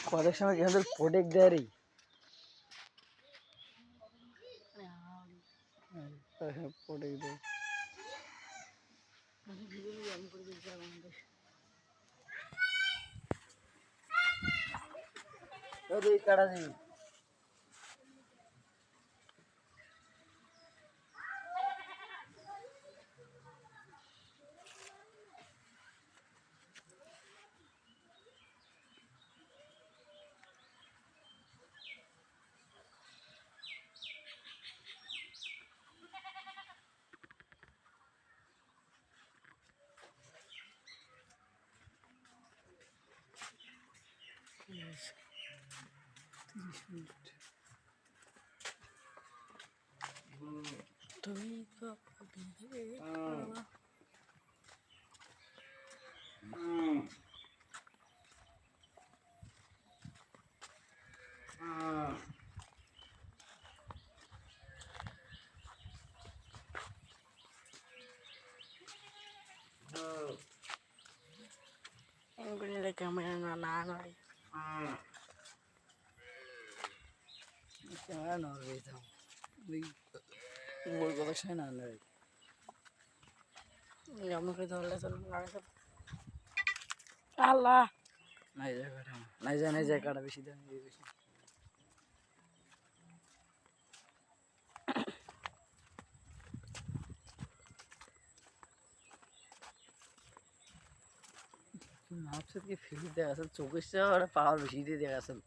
কত সময় কিন্তু প্রোটেক্ট দেয় রে প্রোটেক্ট দেয় কাটা দিই তুমি ক্যামেরা না নড়ে ক্যামেরা নড়বে ওই মোর কথা শুনে না নড়ে আমাকে ধরলে আল্লাহ নাই যায় কাটা নাই যায় কাটা বেশি দাম বেশি মাপসে ফিরে দেখা আসল চোখের সাথে পাওয়ার বেশি দিয়ে দেখা আসল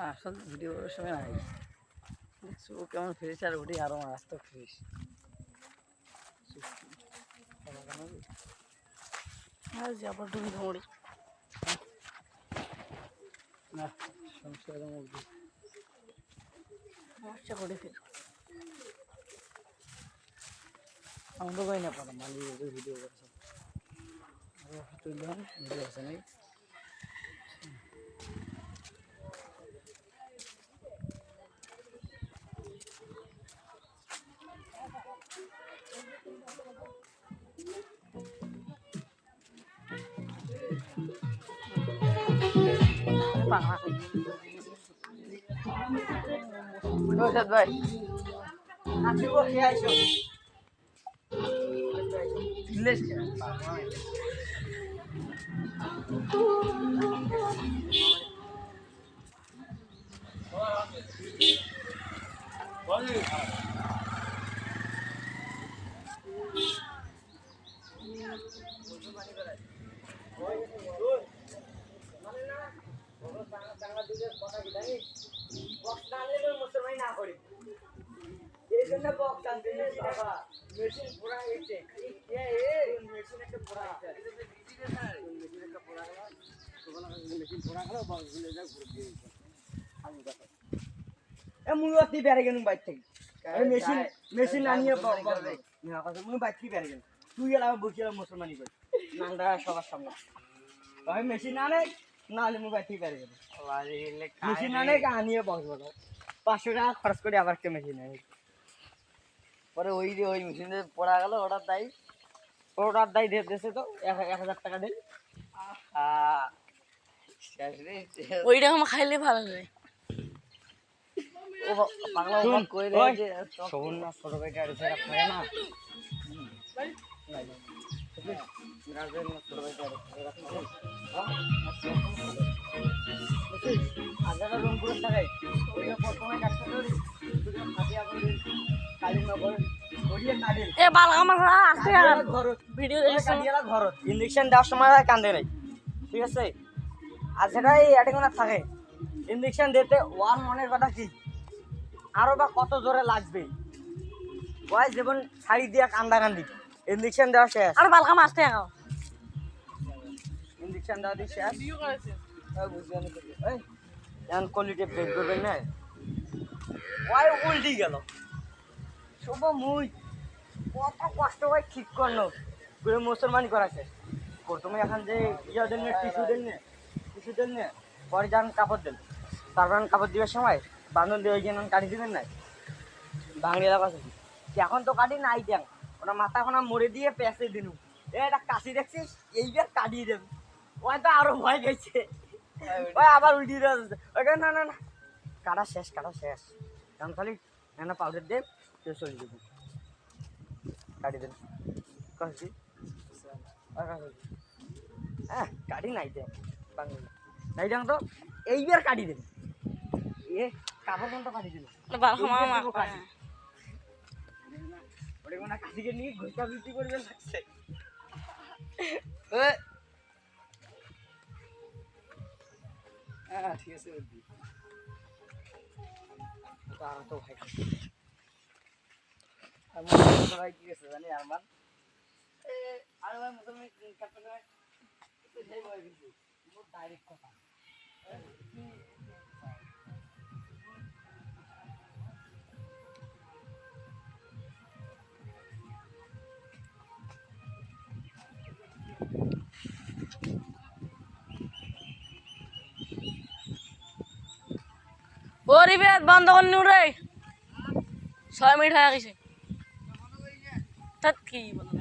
আসল ভিডিও করার সময় নাই চোখ কেমন ফ্রেশ আর ওটি আরো রাস্তা ফ্রেশ যাবার ডুবি ধরি না সমস্যা সমস্যা করে ফের আমি তো কই না পারলাম মালিক ভিডিও করছে তুললাম ভিডিও আছে নাই ভাই আপনি কোথায় আইছো মেশিন আনিয়ে তুই এলাকা বসিলাম মুসলমানি করে নান্দা সবার সামনে আমি মেশিন আনে না হলে মোবাইল থেকে বেড়ে গেল মেশিন আনে আনিয়ে বসবো 500 টাকা খরচ করে আবার একটা মেশিন আনি পরে ওই যে ওই মেশিনে পড়া গেল ওটার দায়ী দিয়েছে তো 1000 টাকা দেন ওইটা আমার খাইলে ভালো লাগে ও বাংলা কই রে যে শোন না ছোট ভাইটা আর সেটা খায় না রাজের না ছোট ভাইটা আর আজারা রংপুরের টাকায় ওইটা প্রথমে কাটতে ধরি দুটো ফাটিয়া করে কালি নগর ওইয়ে কাটে এ বাল আমার আছে ঘর ভিডিও কাটিয়ালা ঘর ইনজেকশন দেওয়ার সময় কান্দে নাই ঠিক আছে আর সেটা এই অ্যাটেকোনা থাকে ইনজেকশন দিতে ওয়ান মনের কথা কি আরো বা কত জোরে লাগবে ওই যেমন শাড়ি দিয়া কান্দাকান্দি ইনজেকশন দেওয়া শেষ আর বালকা মারতে আও ইনজেকশন দেওয়া দি শেষ ভিডিও করেছে বুঝি আমি এই এখন কোয়ালিটি বের করবেন না ওই উল্টি গেল শুভ মুই কত কষ্ট হয় ঠিক করলো পুরো মুসলমানি করাছে প্রথমে এখন যে ইয়া দেন না টিস্যু দেন না পরে যান কাপড় দেন তারপর কাপড় দেওয়ার সময় বান্ধন দিয়ে ওই জন্য কাটি দিবেন না বাঙালি এলাকা এখন তো কাটি নাই দেন ওটা মাথা খানা মরে দিয়ে পেঁচে দিন এটা কাশি দেখছিস এইবার কাটিয়ে দেবে ওই তো আরো ভয় গেছে ওই আবার উল্টি দিয়ে যাচ্ছে ওকে না না না কাটা শেষ এখন খালি না পাউডার দে তুই চলে যাবি কাটি দেন কাটি হ্যাঁ কাটি নাই দে বাংলা নাই যাও তো এইবার কাটি দেন এ কাপড় কোনটা কাটি দিল ওরে কোনা কাটিকে নিয়ে ঘুষা বিক্রি করবে লাগছে হ্যাঁ ঠিক আছে তো ভাই ভাই কি আছে জানি আমার আর ভাই মুসলমান কাটতে সেই বই কিন্তু ডাইরেক্ট কথা পরিবেশ বন্ধ করনি রে 6 মিনিট হয়ে গেছে কি বলো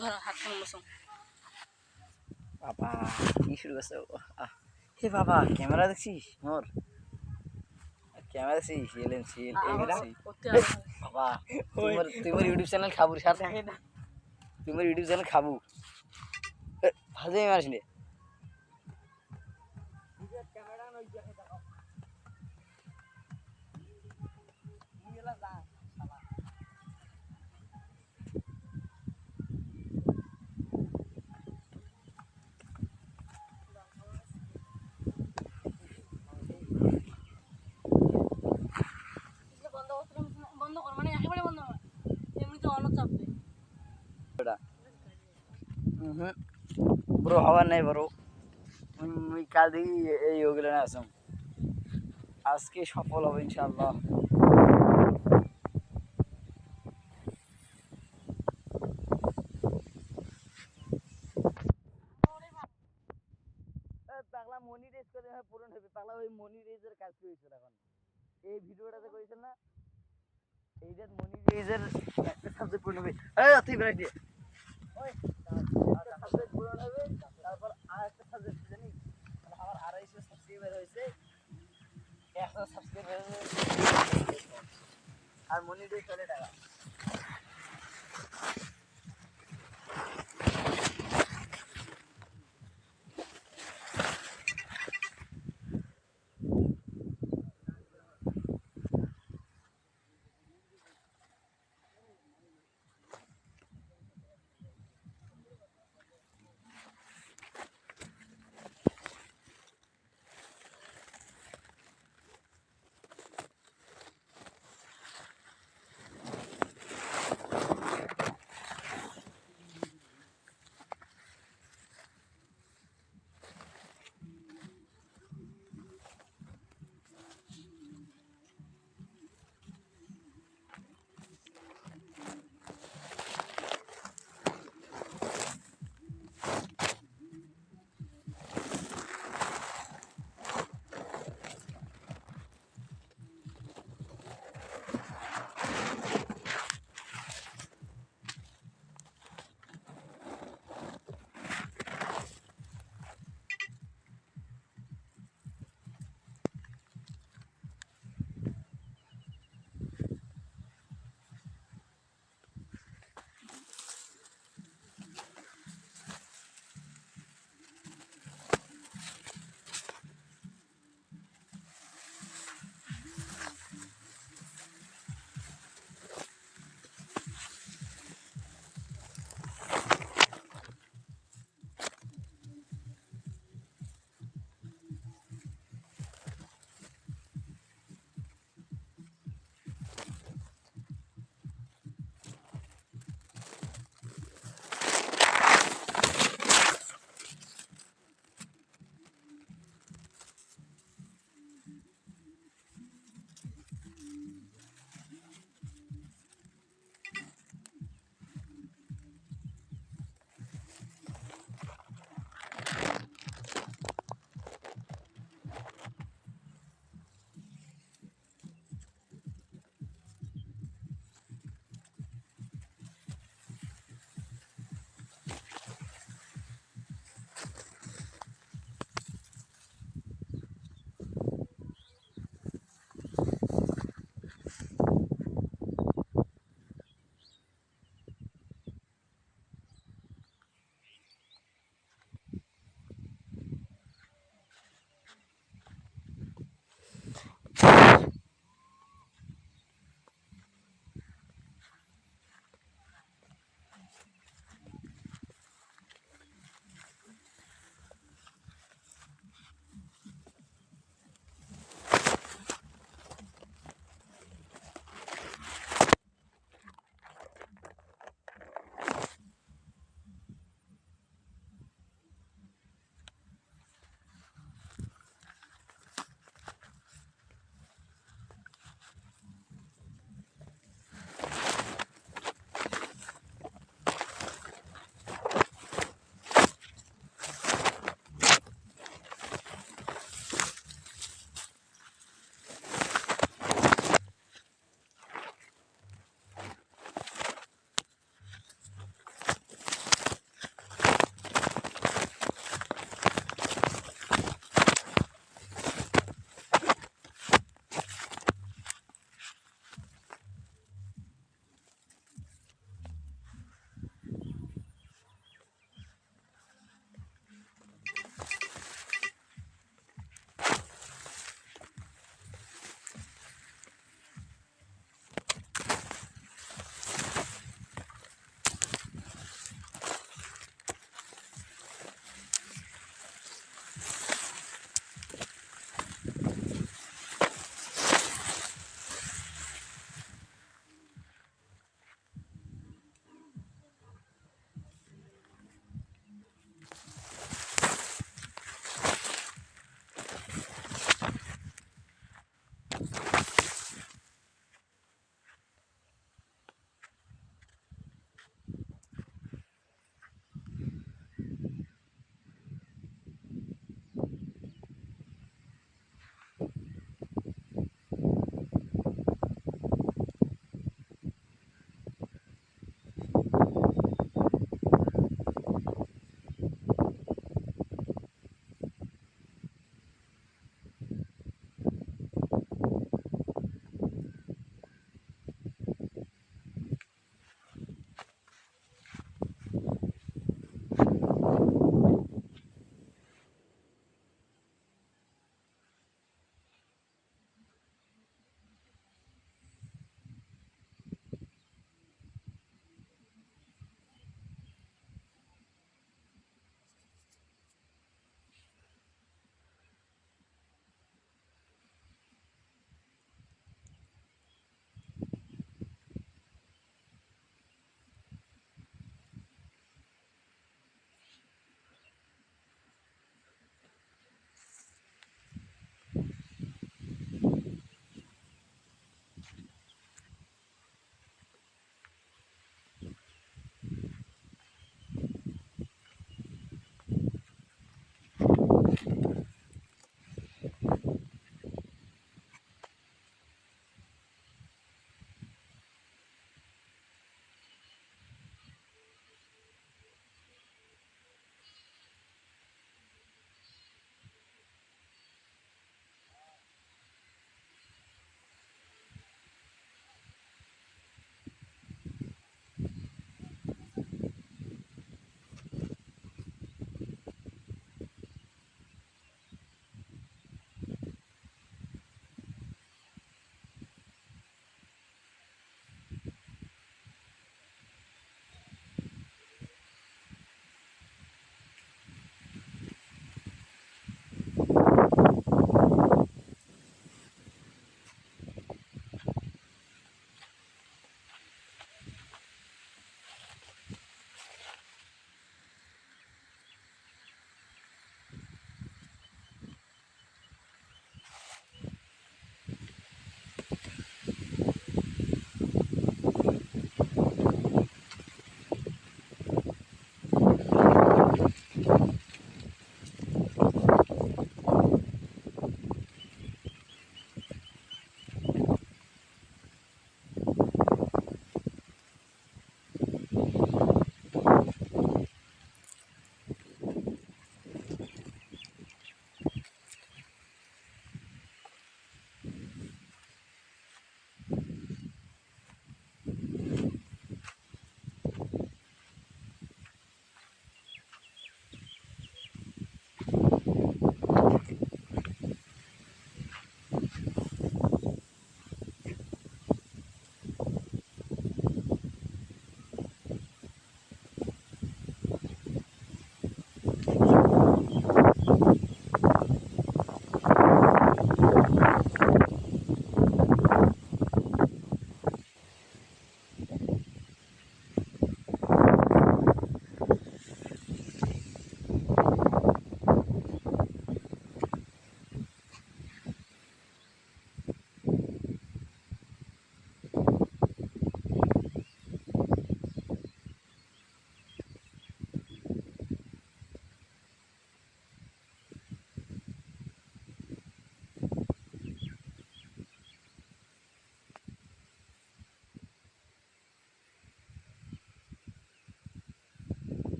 ধরো হাত মশো বাবা কি শুরু করছে হে বাবা ক্যামেরা দেখছিস মোর ক্যামেরা দেখছিস এলেন সিল বাবা তোমার ইউটিউব চ্যানেল খাবু সাথে তোমার ইউটিউব চ্যানেল খাবু ভালো মারিস নে বন্ধ কর মানে একেবারে বন্ধ কর এমনি তো অন্য চাপবে ব্রো হওয়ার নাই ব্রো মুই কাল দিই এই ওগুলো না আসম আজকে সফল হবে ইনশাআল্লাহ পাগলা মনিটাইজ করে পূরণ হবে পাগলা ওই মনিটাইজের কাজ করেছিল এখন এই ভিডিওটাতে করেছিল না এইটা মনিটাইজের একটা সাবজেক্ট পূরণ হবে তুই বেড়াই দিয়ে ওই একটা সাবজেক্ট পূরণ হবে তারপর আর একটা সাবজেক্ট জানি মানে আমার 250 সাবস্ক্রাইবার হয়েছে 100 সাবস্ক্রাইবার আর মনিটাইজ চলে টাকা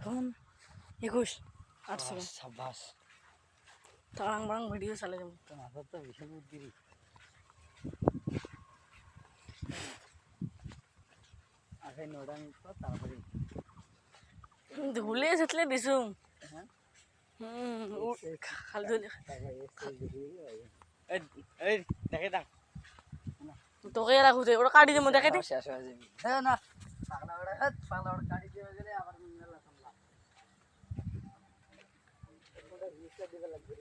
এখন 21 8 সেকেন্ড সাবাস তারাং বারাং ভিডিও চালে যাবো তো মাথা তো বিশাল বুদ্ধি আগে নোড়া নিত তারপরে ধুলে সেতলে দিছো হ্যাঁ খালি ধুলে এই দেখে দেখ তোকে রাখুতে ওরা কাটি দেবো দেখে দে শেষ হয়ে যাবে হ্যাঁ না পাগলা ওটা কাটি দিয়ে গেলে আবার মেলা সামলা ওটা রিস্কা দিবে লাগবে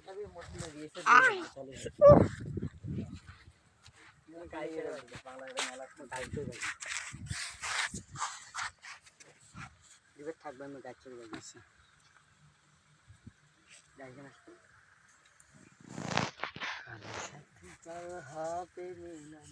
তবে মোটলে দিয়েছে চলে গাই ছেড়ে লাগবে পাগলা ওটা মেলা গাই ছেড়ে লাগবে দিবে থাকবে আমি গাই ছেড়ে লাগবে যাই না হাতে মিলন